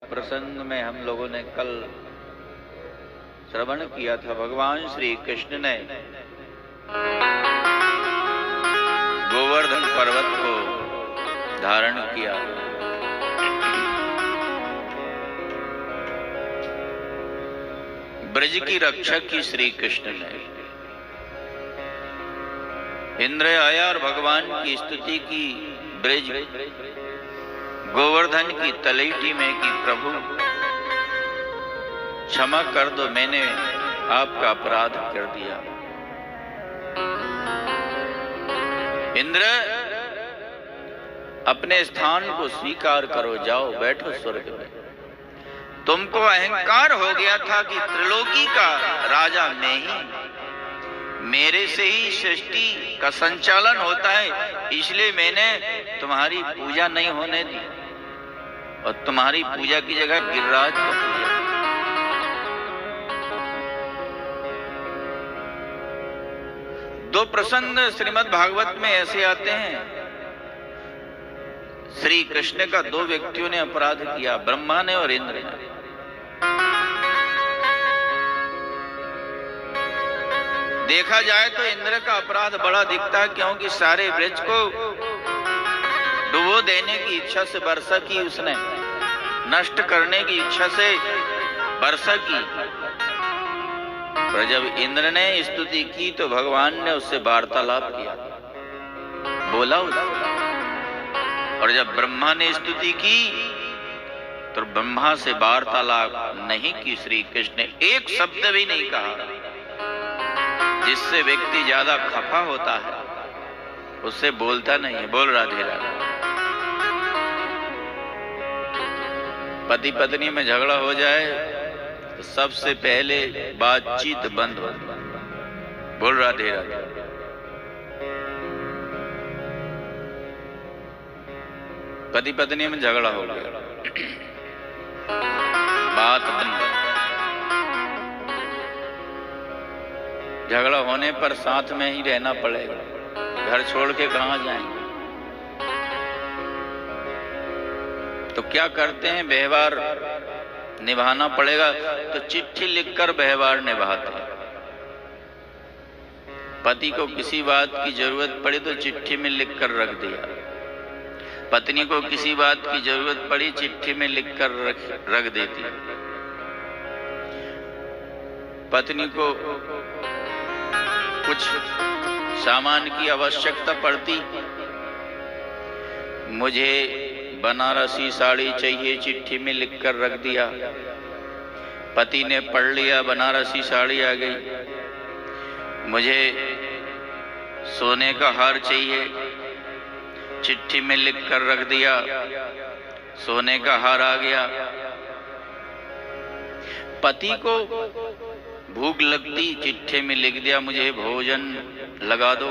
प्रसंग में हम लोगों ने कल श्रवण किया था। भगवान श्री कृष्ण ने गोवर्धन पर्वत को धारण किया। ब्रज की रक्षा की श्री कृष्ण ने। इंद्र आया और भगवान की स्तुति की। ब्रज गोवर्धन की तलैटी में कि प्रभु क्षमा कर दो, मैंने आपका अपराध कर दिया। इंद्र अपने स्थान को स्वीकार करो, जाओ बैठो स्वर्ग में। तुमको अहंकार हो गया था कि त्रिलोकी का राजा मैं ही, मेरे से ही सृष्टि का संचालन होता है, इसलिए मैंने तुम्हारी पूजा नहीं होने दी और तुम्हारी पूजा की जगह गिरिराज को पूजा। दो प्रसंग श्रीमद् भागवत में ऐसे आते हैं। श्री कृष्ण का दो व्यक्तियों ने अपराध किया, ब्रह्मा ने और इंद्र ने। देखा जाए तो इंद्र का अपराध बड़ा दिखता है, क्योंकि सारे ब्रज को डुबो देने की इच्छा से वर्षा की, उसने नष्ट करने की इच्छा से वर्षा की। पर जब इंद्र ने स्तुति की तो भगवान ने उससे वार्तालाप किया, बोला उससे। और जब ब्रह्मा ने स्तुति की तो ब्रह्मा से वार्तालाप नहीं की श्री कृष्ण ने, एक शब्द भी नहीं कहा। जिससे व्यक्ति ज्यादा खफा होता है उससे बोलता नहीं है। बोल राधे राधे। पति पत्नी में झगड़ा हो जाए तो सबसे पहले बातचीत बंद हो। बोल राधे राधे। पति पत्नी में झगड़ा हो गया, बात बंद। झगड़ा होने पर साथ में ही रहना पड़ेगा, घर छोड़ के कहां जाएंगे। तो क्या करते हैं, व्यवहार निभाना पड़ेगा तो चिट्ठी लिखकर व्यवहार निभाते हैं। पति को किसी बात की जरूरत पड़ी तो चिट्ठी में लिखकर रख दिया, पत्नी को किसी बात की जरूरत पड़ी चिट्ठी में लिखकर रख देती। पत्नी को कुछ सामान की आवश्यकता पड़ती, मुझे बनारसी साड़ी चाहिए, चिट्ठी में लिखकर रख दिया। पति ने पढ़ लिया, बनारसी साड़ी आ गई। मुझे सोने का हार चाहिए, चिट्ठी में लिखकर रख दिया, सोने का हार आ गया। पति को भूख लगती, चिट्ठी में लिख दिया, मुझे भोजन लगा दो,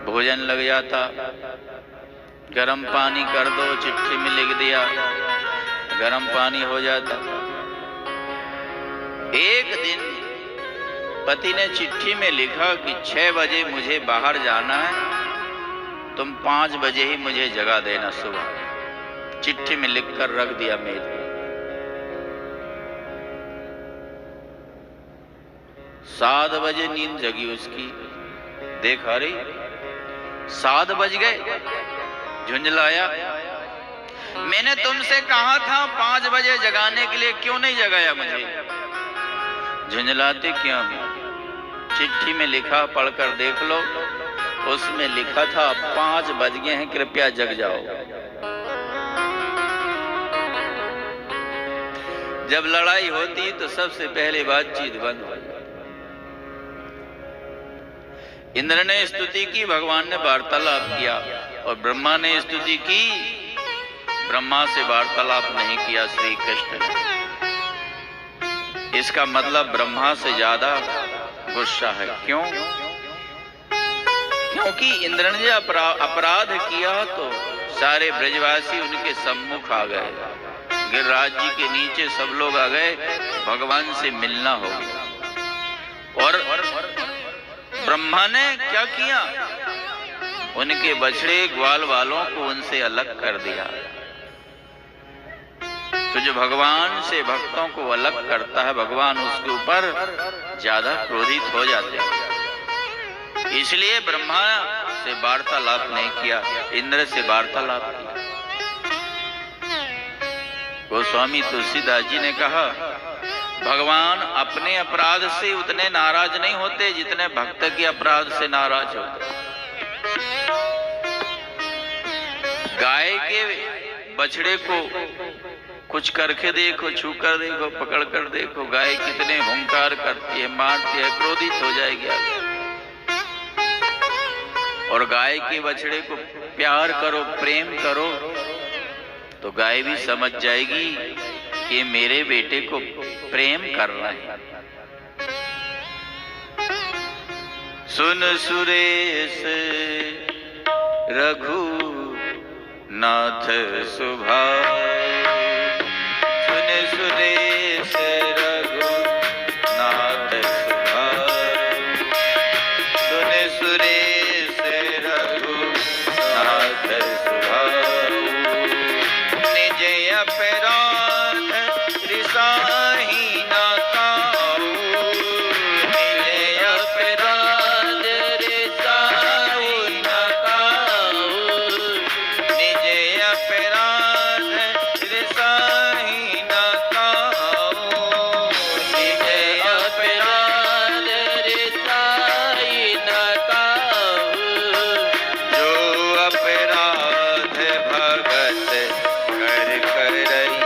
भोजन लग जाता। गरम पानी कर दो, चिट्ठी में लिख दिया, गरम पानी हो जाता। एक दिन पति ने चिट्ठी में लिखा कि 6 बजे मुझे बाहर जाना है, तुम 5 बजे ही मुझे जगा देना सुबह। चिट्ठी में लिखकर रख दिया मेरे। 7 बजे नींद जगी उसकी, देखा रही 7 बज गए, झुंझलाया। मैंने तुमसे कहा था 5 बजे जगाने के लिए, क्यों नहीं जगाया मुझे? झुंझलाते क्यों? चिट्ठी में लिखा, पढ़कर देख लो, उसमें लिखा था 5 बज गए हैं, कृपया जग जाओ। जब लड़ाई होती तो सबसे पहले बातचीत बंद हो जाती। इंद्र ने स्तुति की, भगवान ने वार्तालाप किया, और ब्रह्मा ने स्तुति की, ब्रह्मा से वार्तालाप नहीं किया श्री कृष्ण ने। इसका मतलब ब्रह्मा से ज्यादा गुस्सा है। क्यों? क्योंकि इंद्र ने अपराध किया तो सारे ब्रजवासी उनके सम्मुख आ गए, गिरिराज जी के नीचे सब लोग आ गए, भगवान से मिलना हो गया। और ब्रह्मा ने क्या किया, उनके बछड़े ग्वाल वालों को उनसे अलग कर दिया। तो जो भगवान से भक्तों को अलग करता है, भगवान उसके ऊपर ज्यादा क्रोधित हो जाते हैं। इसलिए ब्रह्मा से वार्तालाप नहीं किया, इंद्र से वार्तालाप किया। गोस्वामी तुलसीदास जी ने कहा, भगवान अपने अपराध से उतने नाराज नहीं होते जितने भक्त के अपराध से नाराज होते। गाय के बछड़े को कुछ करके देखो, छू कर देखो, पकड़ कर देखो, गाय कितने हुंकार करती है, मारती है, क्रोधित हो जाएगी। और गाय के बछड़े को प्यार करो, प्रेम करो, तो गाय भी समझ जाएगी कि मेरे बेटे को प्रेम कर रहा है। सुन सुरेश रघु नाथ सुभाव, सुन सुरेश रघु नाथ सुभाव, सुन सुरेश रघु नाथ सुभाव, निज अपराध रिसाही न काऊ, निज अपराध रिसाही न काऊ, निज अपराध रिसाही न काऊ, निज अपराध रिसाही न काऊ, जो अपराध भगत कर करई,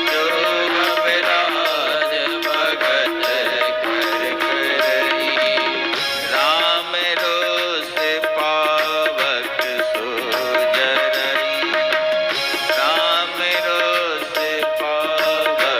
जो अपराध भगत कर करई, राम रोष पावक सो जरई, राम रोष पावक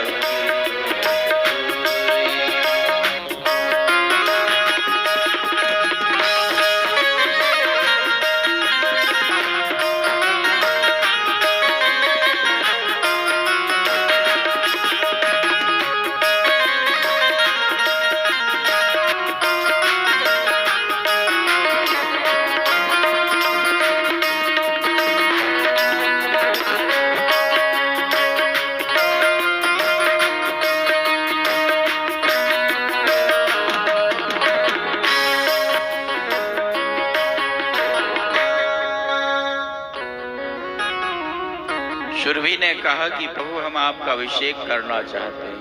सुरभि ने कहा कि प्रभु हम आपका अभिषेक करना चाहते हैं,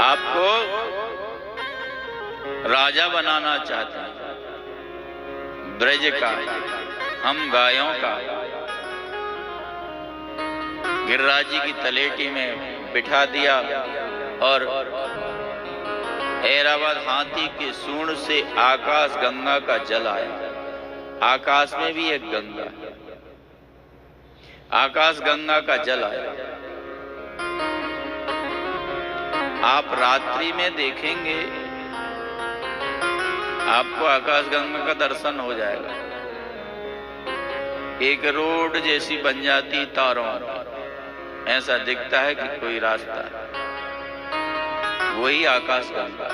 आपको राजा बनाना चाहते हैं, ब्रज का, हम गायों का। गिरिराज जी की तलेटी में बिठा दिया और ऐरावत हाथी के सूंड से आकाश गंगा का जल आया। आकाश में भी एक गंगा है, आकाश गंगा का जल आया। आप रात्रि में देखेंगे, आपको आकाश गंगा का दर्शन हो जाएगा। एक रोड जैसी बन जाती तारों, ऐसा दिखता है कि कोई रास्ता है, वही आकाश गंगा।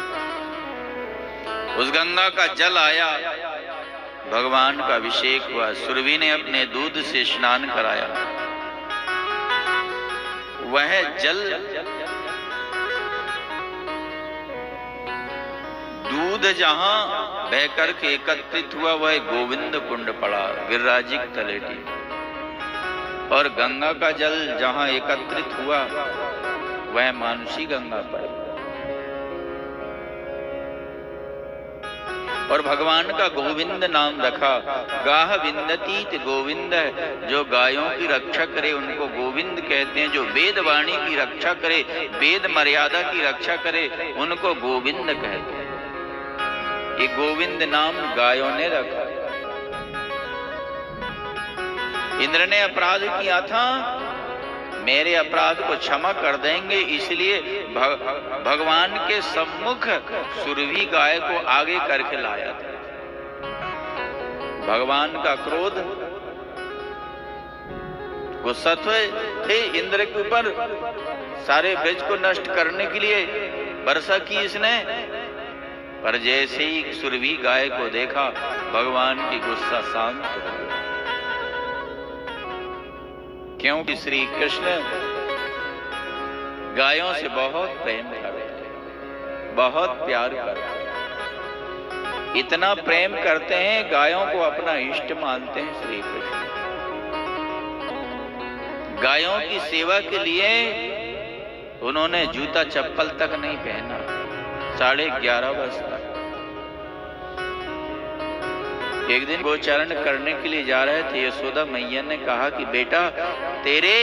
उस गंगा का जल आया, भगवान का अभिषेक हुआ। सुरभि ने अपने दूध से स्नान कराया। वह जल दूध जहां बहकर के एकत्रित हुआ, वह गोविंद कुंड पड़ा गिरिराज जी की तलेटी। और गंगा का जल जहां एकत्रित हुआ, वह मानसी गंगा पड़ी। और भगवान का गोविंद नाम रखा। गाह विंदती गोविंद, जो गायों की रक्षा करे उनको गोविंद कहते हैं। जो वेद वाणी की रक्षा करे, वेद मर्यादा की रक्षा करे, उनको गोविंद कहते हैं। ये गोविंद नाम गायों ने रखा। इंद्र ने अपराध किया था, मेरे अपराध को क्षमा कर देंगे, इसलिए भगवान के सम्मुख सुरभि गाय को आगे करके लाया था। भगवान का क्रोध, गुस्सा थे इंद्र के ऊपर, सारे ब्रज को नष्ट करने के लिए वर्षा की इसने। पर जैसे ही सुरभि गाय को देखा, भगवान की गुस्सा शांत हो गया। क्योंकि श्री कृष्ण गायों से बहुत प्रेम करते, बहुत प्यार करते, इतना प्रेम करते हैं गायों को अपना इष्ट मानते हैं श्री कृष्ण। गायों की सेवा के लिए उन्होंने जूता चप्पल तक नहीं पहना 11:30 बजे तक। एक दिन गोचारण करने के लिए जा रहे थे, यशोदा मैया ने कहा कि बेटा तेरे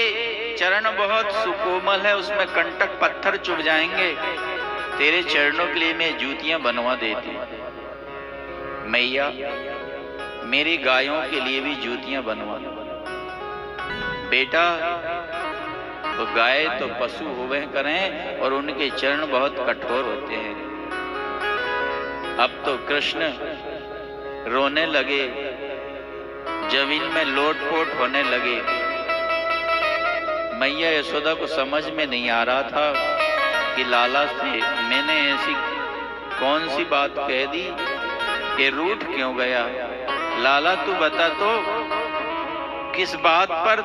चरण बहुत सुकोमल है, उसमें कंटक पत्थर चुभ जाएंगे, तेरे चरणों के लिए मैं जूतियां बनवा देती। मैया मेरी गायों के लिए भी जूतियां बनवा। बेटा तो गाय तो पशु हुए करें और उनके चरण बहुत कठोर होते हैं। अब तो कृष्ण रोने लगे, जमीन में लोटपोट होने लगे। मैया यशोदा को समझ में नहीं आ रहा था कि लाला से मैंने ऐसी कौन सी बात कह दी कि रूठ क्यों गया। लाला तू बता तो किस बात पर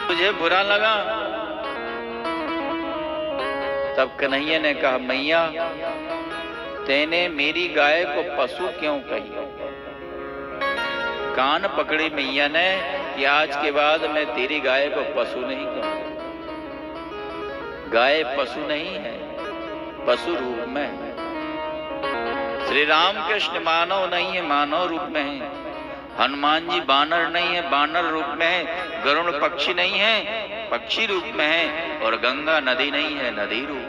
तुझे बुरा लगा। तब कन्हैया ने कहा मैया तेने मेरी गाय को पशु क्यों कही। कान पकड़ी मैया ने कि आज के बाद मैं तेरी गाय को पशु नहीं कहूंगा। गाय पशु नहीं है, पशु रूप में है। श्री राम कृष्ण मानव नहीं है, मानव रूप में है। हनुमान जी बानर नहीं है, बानर रूप में है। गरुड़ पक्षी नहीं है, पक्षी रूप में है। और गंगा नदी नहीं है, नदी रूप।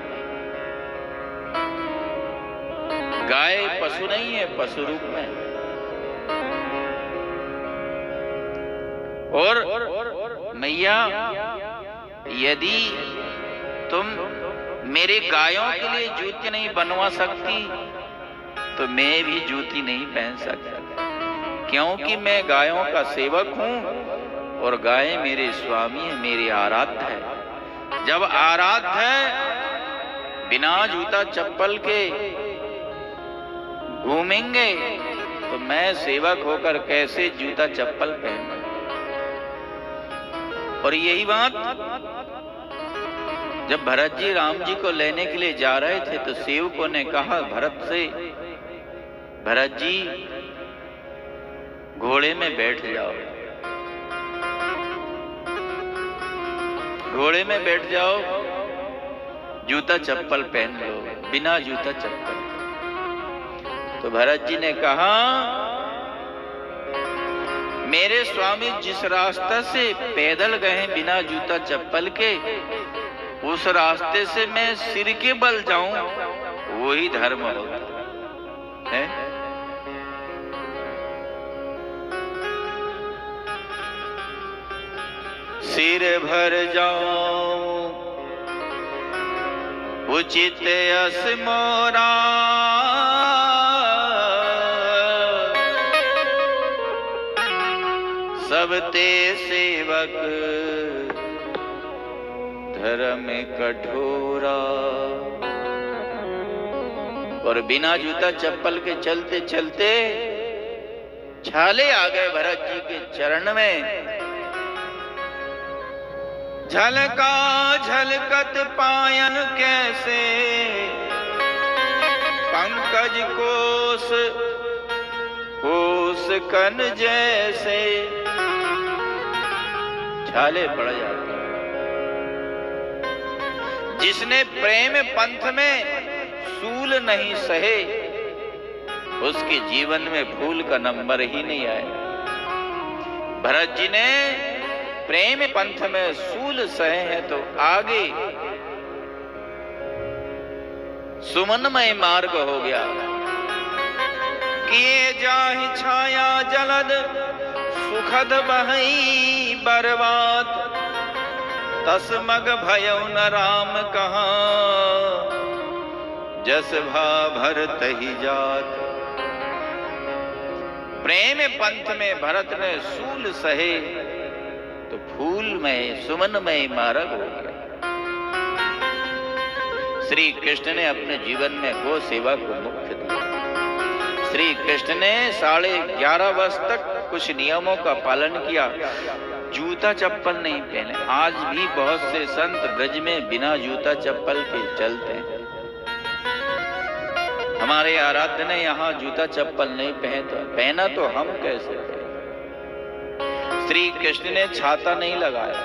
गाय पशु नहीं है, पशु रूप में। और मैया यदि तुम मेरे गायों के लिए जूती नहीं बनवा सकती तो मैं भी जूती नहीं पहन सकता, क्योंकि मैं गायों का सेवक हूं और गाय मेरे स्वामी है, मेरे आराध्य है। जब आराध्य है बिना जूता चप्पल के घूमेंगे तो मैं सेवक होकर कैसे जूता चप्पल पहनूं। और यही बात जब भरत जी राम जी को लेने के लिए जा रहे थे तो सेवकों ने कहा भरत से, भरत जी घोड़े में बैठ जाओ, घोड़े में बैठ जाओ, जूता चप्पल पहन लो, बिना जूता चप्पल। तो भरत जी ने कहा मेरे स्वामी जिस रास्ते से पैदल गए हैं बिना जूता चप्पल के, उस रास्ते से मैं सिर के बल जाऊं वही धर्म होता है। सिर भर जाऊं उचित यस मोरा, सब ते सेवक धर्म कठोरा। और बिना जूता चप्पल के चलते चलते छाले आ गए भरत जी के चरण में। झलका झलकत पायन कैसे, पंकज कोस कोस कन जैसे। छाले पड़ जाते। जिसने प्रेम पंथ में सूल नहीं सहे उसके जीवन में फूल का नंबर ही नहीं आया। भरत जी ने प्रेम पंथ में सूल सहे हैं तो आगे सुमनमय मार्ग हो गया। किए जाहि छाया जलद सुखद बहई बरबात, तसमग भयउ न राम कहाँ जस भा भर तहि जात। प्रेम पंथ में भरत ने सूल सहे तो फूल में सुमनमय मार्ग हो गया। श्री कृष्ण ने अपने जीवन में गो सेवा को मुख्य दिया। श्री कृष्ण ने 11.5 वर्ष तक कुछ नियमों का पालन किया। जूता चप्पल नहीं पहने। आज भी बहुत से संत ब्रज में बिना जूता चप्पल के चलते हैं। हमारे आराध्य ने यहाँ जूता चप्पल नहीं पहना तो हम कैसे पहने। श्री कृष्ण ने छाता नहीं लगाया,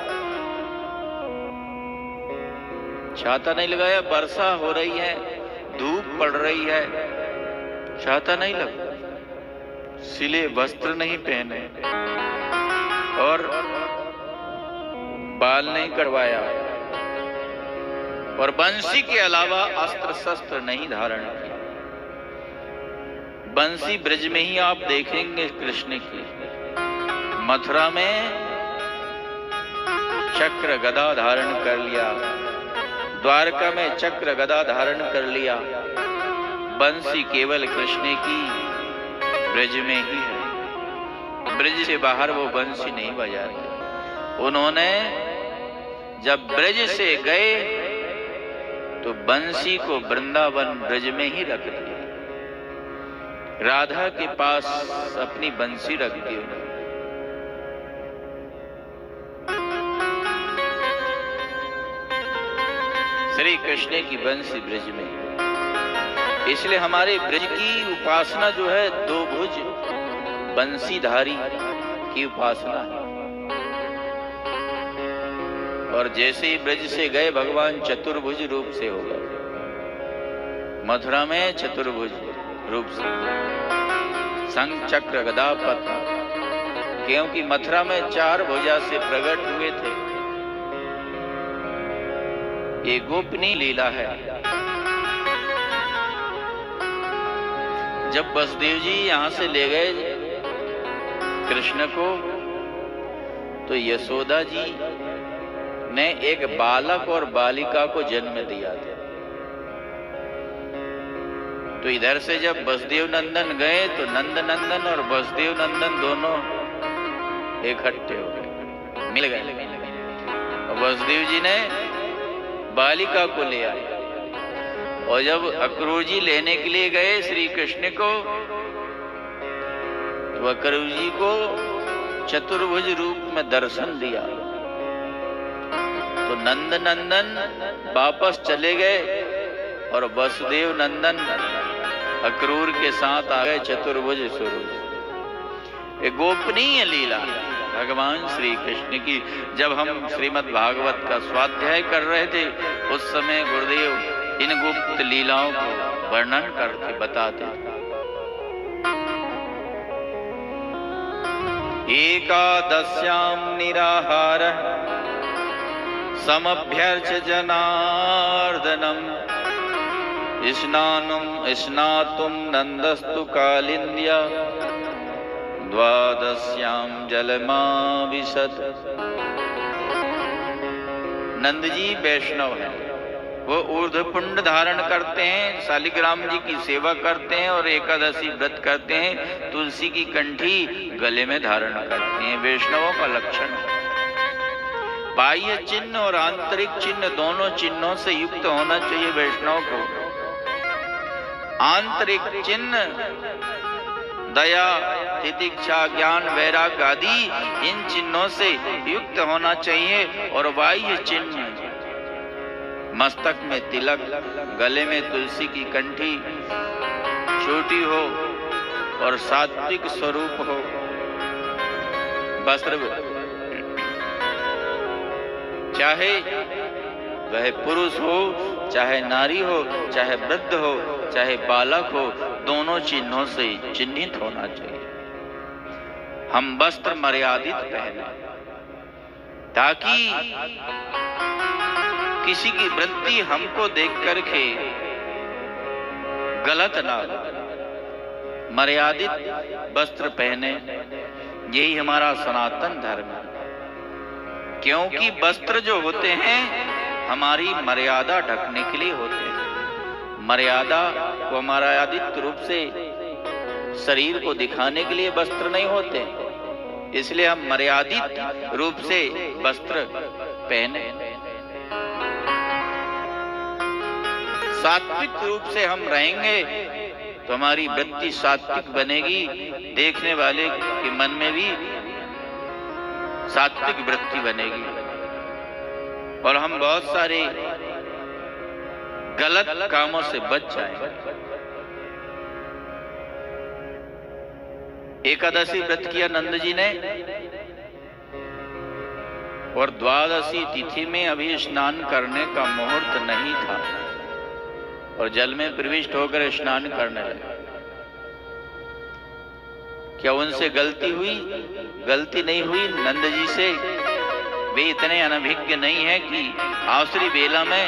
छाता नहीं लगाया। वर्षा हो रही है, धूप पड़ रही है, छाता नहीं लगा। सिले वस्त्र नहीं पहने और बाल नहीं कटवाया और बंसी के अलावा अस्त्र शस्त्र नहीं धारण किया। बंसी ब्रज में ही आप देखेंगे कृष्ण की। मथुरा में चक्र गदा धारण कर लिया, द्वारका में चक्र गदा धारण कर लिया। बंसी केवल कृष्ण की ब्रज में ही है, ब्रज से बाहर वो बंसी नहीं बजाते। उन्होंने जब ब्रज से गए तो बंसी को वृंदावन ब्रज में ही रख दिया। राधा के पास अपनी बंसी रख दी उन्होंने। श्री कृष्ण की बंसी ब्रज में। इसलिए हमारे ब्रज की उपासना जो है दो भुज बंसीधारी की उपासना है। और जैसे ही ब्रज से गए भगवान चतुर्भुज रूप से हो गए। मथुरा में चतुर्भुज रूप से, शंख चक्र गदा पद्म, क्योंकि मथुरा में 4 भुजा से प्रकट हुए थे। ये गोपनीय लीला है। जब वसुदेव जी यहां से ले गए कृष्ण को तो यशोदा जी ने एक बालक और बालिका को जन्म दिया था। तो इधर से जब वसुदेव नंदन गए तो नंद नंदन और वसुदेव नंदन दोनों इकट्ठे हो गए, मिल गए। वसुदेव जी ने बालिका को ले आए और जब अक्रूर जी लेने के लिए गए श्री कृष्ण को तो अक्रूर जी को चतुर्भुज रूप में दर्शन दिया। तो नंद नंदन वापस चले गए और वसुदेव नंदन अक्रूर के साथ आ गए चतुर्भुज स्वरूप। एक गोपनीय लीला भगवान श्री कृष्ण की। जब हम श्रीमद् भागवत का स्वाध्याय कर रहे थे उस समय गुरुदेव इन गुप्त लीलाओं को वर्णन करके बताते। एकादश्यां निराहार समभ्यर्च जनार्दनम स्नातुम नंदस्तु कालिंद्या द्वादश्यां जलमाविशत। नंद जी वैष्णव हैं, वो ऊर्ध्वपुंड धारण करते हैं, शालिग्राम जी की सेवा करते हैं और एकादशी व्रत करते हैं। तुलसी की कंठी गले में धारण करते हैं। वैष्णवों का लक्षण है। बाह्य चिन्ह और आंतरिक चिन्ह दोनों चिन्हों से युक्त होना चाहिए वैष्णव को। आंतरिक चिन्ह दया, तितिक्षा, ज्ञान, वैराग्य आदि इन चिन्हों से युक्त होना चाहिए। और बाह्य चिन्ह मस्तक में तिलक, गले में तुलसी की कंठी, छोटी हो और सात्विक स्वरूप हो। वस्त्र चाहे वह पुरुष हो, चाहे नारी हो, चाहे वृद्ध हो, चाहे बालक हो, दोनों चिन्हों से चिन्हित होना चाहिए। हम वस्त्र मर्यादित पहने ताकि किसी की वृत्ति हमको देख करके गलत ना हो। मर्यादित वस्त्र पहने, यही हमारा सनातन धर्म है। क्योंकि वस्त्र जो होते हैं हमारी मर्यादा ढकने के लिए होते हैं। मर्यादा को मर्यादित रूप से शरीर को दिखाने के लिए वस्त्र नहीं होते, इसलिए हम मर्यादित रूप से वस्त्र पहने। सात्विक रूप से हम रहेंगे तो हमारी वृत्ति सात्विक बनेगी, देखने वाले के मन में भी सात्विक वृत्ति बनेगी और हम बहुत सारे गलत कामों से बच जाएंगे। एकादशी व्रत किया नंद जी ने और द्वादशी तिथि में अभी स्नान करने का मुहूर्त नहीं था और जल में प्रविष्ट होकर स्नान करने लगे। क्या उनसे गलती हुई? गलती नहीं हुई नंद जी से। वे इतने अनभिज्ञ नहीं है कि आसुरी बेला में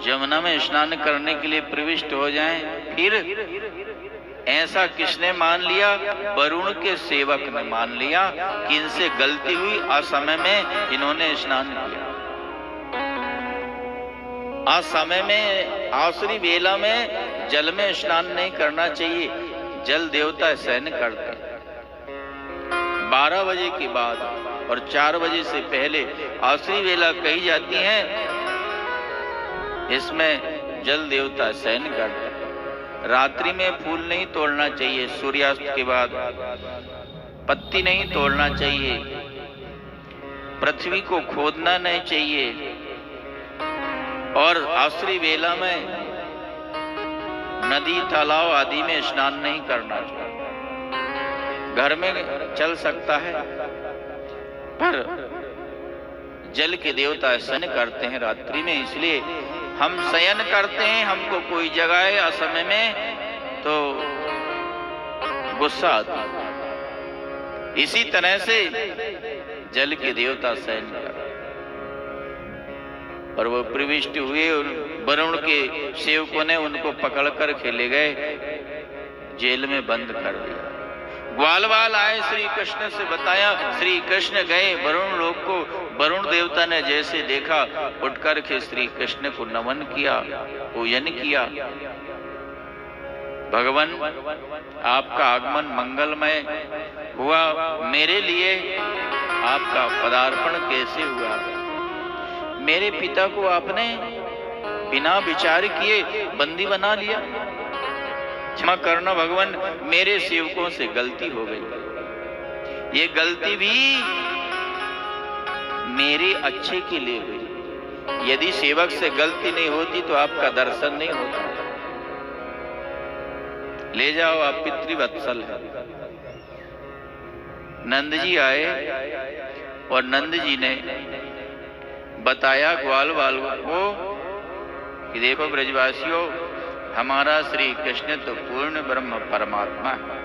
यमुना में स्नान करने के लिए प्रविष्ट हो जाएं। फिर ऐसा किसने मान लिया? वरुण के सेवक ने मान लिया कि इनसे गलती हुई, असमय में इन्होंने स्नान किया। असमय में आसुरी बेला में जल में स्नान नहीं करना चाहिए। जल देवता सहन करते 12 बजे के बाद और 4 बजे से पहले आसुरी बेला कही जाती है, इसमें जल देवता सहन करते। रात्रि में फूल नहीं तोड़ना चाहिए, सूर्यास्त के बाद पत्ती नहीं तोड़ना चाहिए, पृथ्वी को खोदना नहीं चाहिए और आसुरी बेला में नदी तालाब आदि में स्नान नहीं करना चाहिए। घर में चल सकता है पर जल के देवता शयन करते हैं रात्रि में, इसलिए हम शयन करते हैं। हमको कोई जगाए असमय में तो गुस्सा आता है। इसी तरह से जल के देवता शयन करते और वो प्रविष्ट हुए और वरुण के सेवकों ने उनको पकड़कर खेले गए, जेल में बंद कर दिया। ग्वालवाल आए, श्री कृष्ण से बताया। श्री कृष्ण गए वरुण लोक को। वरुण देवता ने जैसे देखा उठकर के श्री कृष्ण को नमन किया, पूजन किया। भगवान आपका आगमन मंगलमय हुआ, मेरे लिए आपका पदार्पण कैसे हुआ? मेरे पिता को आपने बिना विचार किए बंदी बना लिया। क्षमा करना भगवान, मेरे सेवकों से गलती हो गई। ये गलती भी मेरे अच्छे के लिए हुई। यदि सेवक से गलती नहीं होती तो आपका दर्शन नहीं होता। ले जाओ, आप पितृवत्सल है। नंद जी आए और नंद जी ने बताया ग्वालवाल को कि देखो ब्रजवासियों, हमारा श्री कृष्ण तो पूर्ण ब्रह्म परमात्मा है,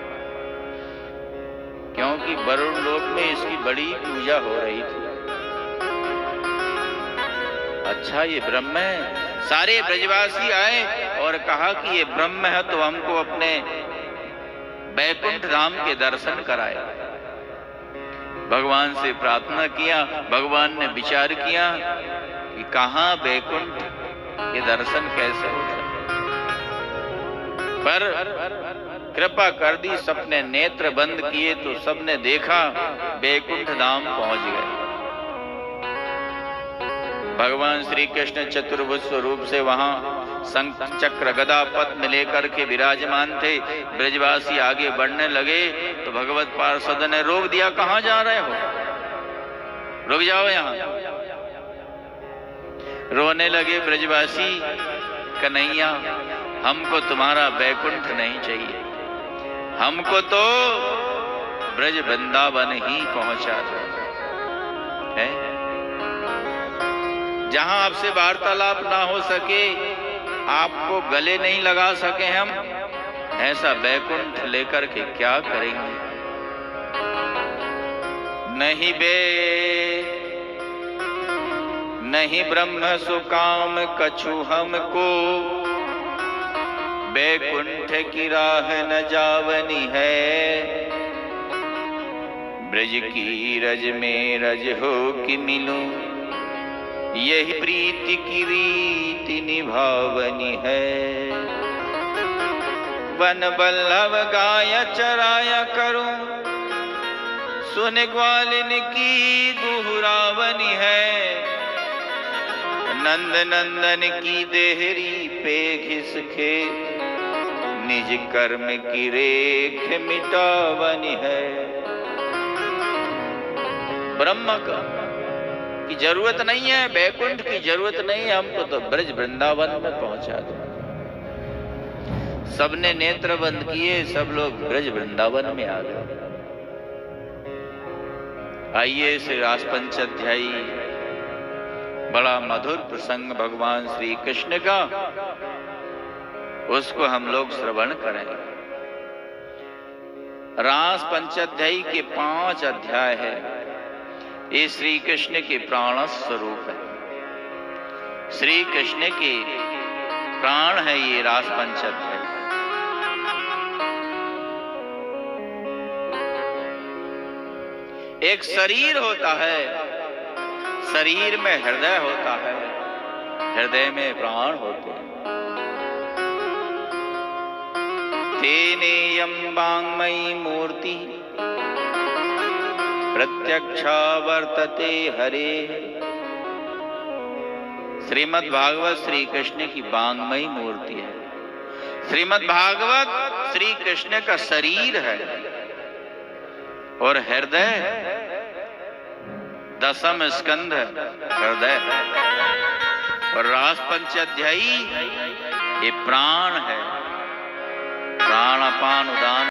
क्योंकि वरुण लोक में इसकी बड़ी पूजा हो रही थी। अच्छा ये ब्रह्म है। सारे ब्रजवासी आए और कहा कि ये ब्रह्म है तो हमको अपने बैकुंठ धाम के दर्शन कराए। भगवान से प्रार्थना किया। भगवान ने विचार किया कि कहाँ बैकुंठ के दर्शन कैसे हो सकते, पर कृपा कर दी। सबने नेत्र बंद किए तो सबने देखा, बैकुंठ धाम पहुंच गए। भगवान श्री कृष्ण चतुर्भुज स्वरूप से वहां शंख चक्र गदा पद्म लेकर के विराजमान थे। ब्रजवासी आगे बढ़ने लगे तो भगवत पार्षद ने रोक दिया, कहां जा रहे हो? रुक जाओ यहाँ। रोने लगे ब्रजवासी, कन्हैया हमको तुम्हारा बैकुंठ नहीं चाहिए, हमको तो ब्रज वृंदावन ही पहुंचा दो। है जहां आपसे वार्तालाप ना हो सके, आपको गले नहीं लगा सके हम, ऐसा बैकुंठ लेकर के क्या करेंगे? नहीं बे नहीं ब्रह्म सुकाम कछु हमको, बैकुंठ की राह न जावनी है। ब्रज की रज में रज हो कि मिलूं, यही प्रीति की रीति निभावनी है। वन बल्लभ गाय चराया करूं, सुन ग्वालिन की गुहरावनी है। नंद नंदन की देहरी पे घिसके, निज कर्म की रेख मिटावनी है। ब्रह्म का की जरूरत नहीं है, बैकुंठ की जरूरत नहीं है, हमको तो ब्रज वृंदावन में पहुंचा दो। सबने नेत्र बंद किए, सब लोग ब्रज वृंदावन में आ गए। आइए श्री रास पंचाध्यायी बड़ा मधुर प्रसंग भगवान श्री कृष्ण का, उसको हम लोग श्रवण करें। रास पंचाध्यायी के 5 अध्याय है। ये श्री कृष्ण के प्राण स्वरूप है, श्री कृष्ण के प्राण है ये रास पंचाध्यायी। एक शरीर होता है, शरीर में हृदय होता है, हृदय में प्राण होते हैं। तेनेयं वाङ्मयी मूर्ति प्रत्यक्षा वर्तते हरे। श्रीमद् भागवत श्री कृष्ण की वाङ्मयी मूर्ति है। श्रीमद् भागवत श्री कृष्ण का शरीर है और हृदय दशम स्कंध हृदय है, और रास पंचाध्यायी ये प्राण है। प्राण अपान उदान